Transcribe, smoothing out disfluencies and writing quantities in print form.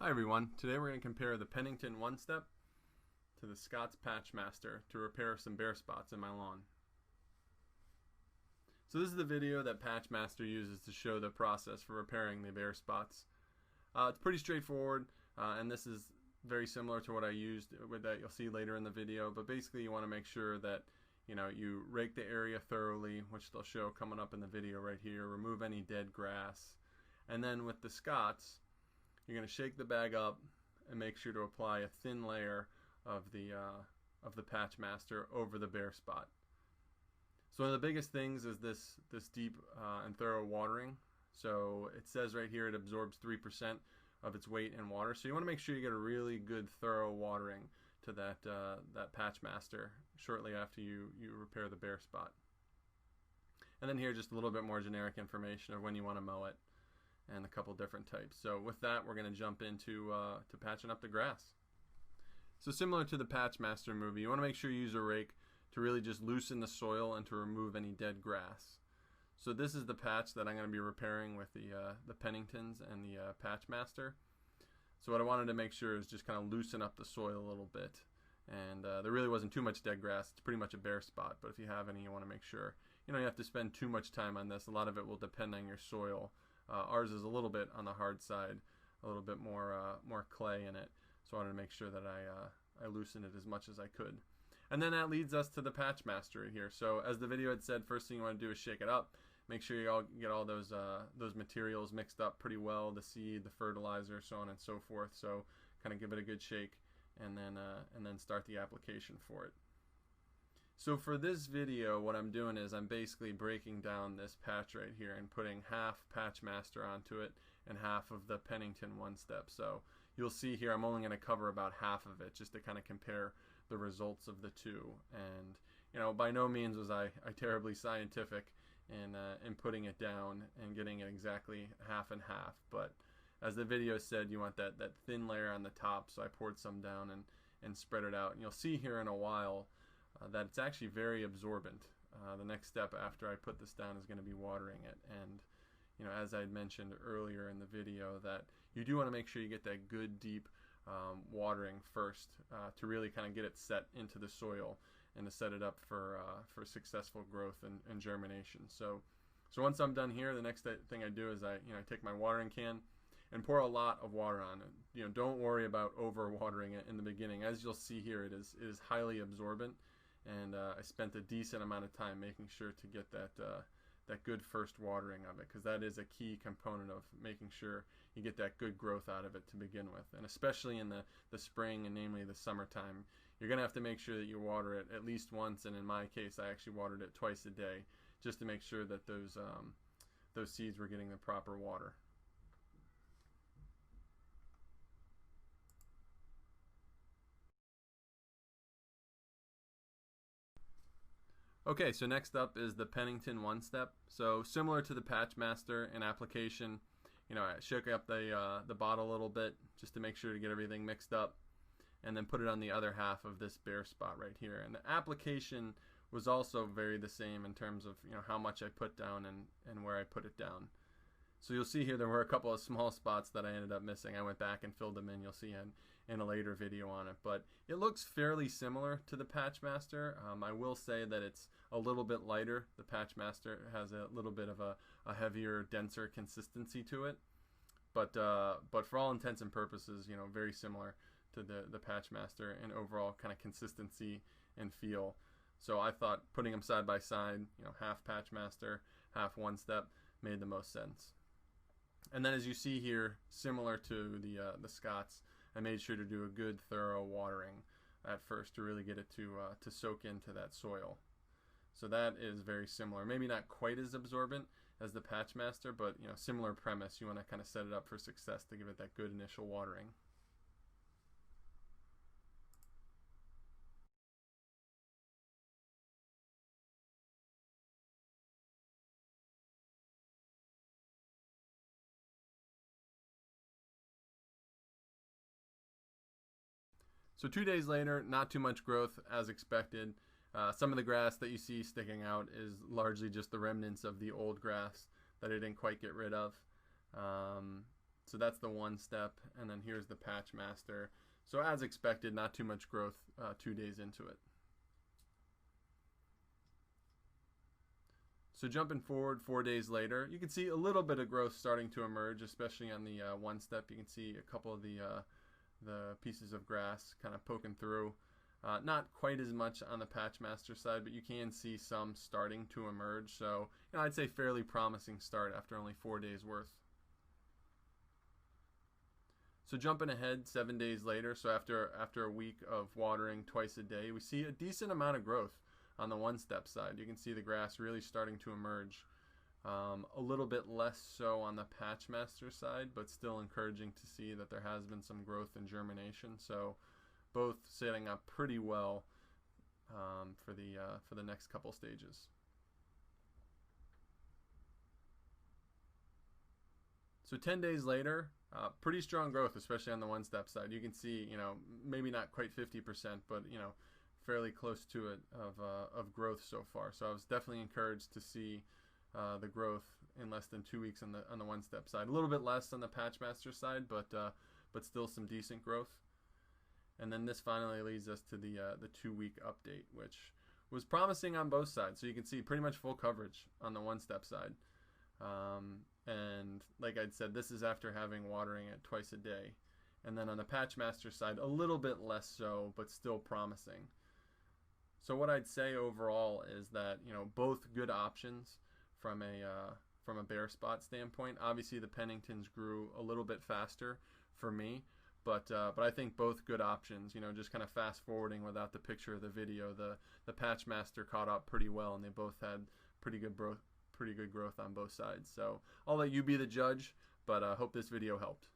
Hi everyone, today we're going to compare the Pennington one-step to the Scott's PatchMaster to repair some bare spots in my lawn. So this is the video that PatchMaster uses to show the process for repairing the bare spots. It's pretty straightforward, and this is very similar to what I used with that you'll see later in the video, but basically you want to make sure that you rake the area thoroughly, which they'll show coming up in the video right here, remove any dead grass, and then with the Scott's you're going to shake the bag up and make sure to apply a thin layer of the PatchMaster over the bare spot. So one of the biggest things is this deep and thorough watering. So it says right here it absorbs 3% of its weight in water. So you want to make sure you get a really good thorough watering to that PatchMaster shortly after you repair the bare spot. And then here just a little bit more generic information of when you want to mow it and a couple different types. So with that, we're going to jump into to patching up the grass. So similar to the PatchMaster movie, you want to make sure you use a rake to really just loosen the soil and to remove any dead grass. So this is the patch that I'm going to be repairing with the Penningtons and the PatchMaster. So what I wanted to make sure is just kind of loosen up the soil a little bit. And there really wasn't too much dead grass. It's pretty much a bare spot, but if you have any, you want to make sure. You don't have to spend too much time on this. A lot of it will depend on your soil. Ours is a little bit on the hard side, a little bit more clay in it, so I wanted to make sure that I loosened it as much as I could. And then that leads us to the PatchMaster here. So as the video had said, first thing you want to do is shake it up. Make sure you get all those materials mixed up pretty well, the seed, the fertilizer, so on and so forth. So kind of give it a good shake, and then start the application for it. So for this video, what I'm doing is I'm basically breaking down this patch right here and putting half PatchMaster onto it and half of the Pennington one-step. So you'll see here I'm only going to cover about half of it just to kind of compare the results of the two. And by no means was I terribly scientific in putting it down and getting it exactly half and half. But as the video said, you want that thin layer on the top, so I poured some down and spread it out. And you'll see here in a while that it's actually very absorbent. The next step after I put this down is going to be watering it. And as I had mentioned earlier in the video, that you do want to make sure you get that good deep watering first to really kind of get it set into the soil and to set it up for successful growth and germination. So once I'm done here, the next thing I do is I take my watering can and pour a lot of water on it. Don't worry about over watering it in the beginning. As you'll see here, it is highly absorbent. And I spent a decent amount of time making sure to get that good first watering of it, because that is a key component of making sure you get that good growth out of it to begin with. And especially in the spring and namely the summertime, you're going to have to make sure that you water it at least once, and in my case I actually watered it twice a day just to make sure that those seeds were getting the proper water. Okay, so next up is the Pennington one-step. So similar to the PatchMaster in application, I shook up the bottle a little bit just to make sure to get everything mixed up, and then put it on the other half of this bare spot right here. And the application was also very the same in terms of how much I put down and where I put it down. So you'll see here there were a couple of small spots that I ended up missing. I went back and filled them in. You'll see in a later video on it. But it looks fairly similar to the PatchMaster. I will say that it's a little bit lighter. The PatchMaster has a little bit of a heavier, denser consistency to it. But for all intents and purposes, very similar to the PatchMaster in overall kind of consistency and feel. So I thought putting them side by side, half PatchMaster, half one-step, made the most sense. And then as you see here, similar to the Scott's, I made sure to do a good thorough watering at first to really get it to soak into that soil. So that is very similar. Maybe not quite as absorbent as the PatchMaster, but similar premise. You want to kind of set it up for success to give it that good initial watering. So 2 days later, not too much growth as expected. Some of the grass that you see sticking out is largely just the remnants of the old grass that I didn't quite get rid of. So that's the one step, and then here's the PatchMaster. So as expected, not too much growth 2 days into it. So jumping forward 4 days later, you can see a little bit of growth starting to emerge, especially on the one step. You can see a couple of the pieces of grass kind of poking through. Not quite as much on the PatchMaster side, but you can see some starting to emerge. So I'd say fairly promising start after only 4 days worth. So jumping ahead 7 days later, so after a week of watering twice a day, we see a decent amount of growth on the one step side. You can see the grass really starting to emerge. A little bit less so on the PatchMaster side, but still encouraging to see that there has been some growth in germination. So both setting up pretty well for the next couple stages. So 10 days later, pretty strong growth, especially on the one step side. You can see, maybe not quite 50%, but fairly close to it of growth so far. So I was definitely encouraged to see the growth in less than 2 weeks on the one step side. A little bit less on the PatchMaster side, but still some decent growth. And then this finally leads us to the 2 week update, which was promising on both sides. So you can see pretty much full coverage on the one step side. And like I'd said, this is after having watering it twice a day. And then on the PatchMaster side, a little bit less so, but still promising. So what I'd say overall is that both good options from a bare spot standpoint. Obviously the Penningtons grew a little bit faster for me, but I think both good options. Just kind of fast forwarding without the picture of the video, the PatchMaster caught up pretty well, and they both had pretty good growth on both sides. So I'll let you be the judge, but I hope this video helped.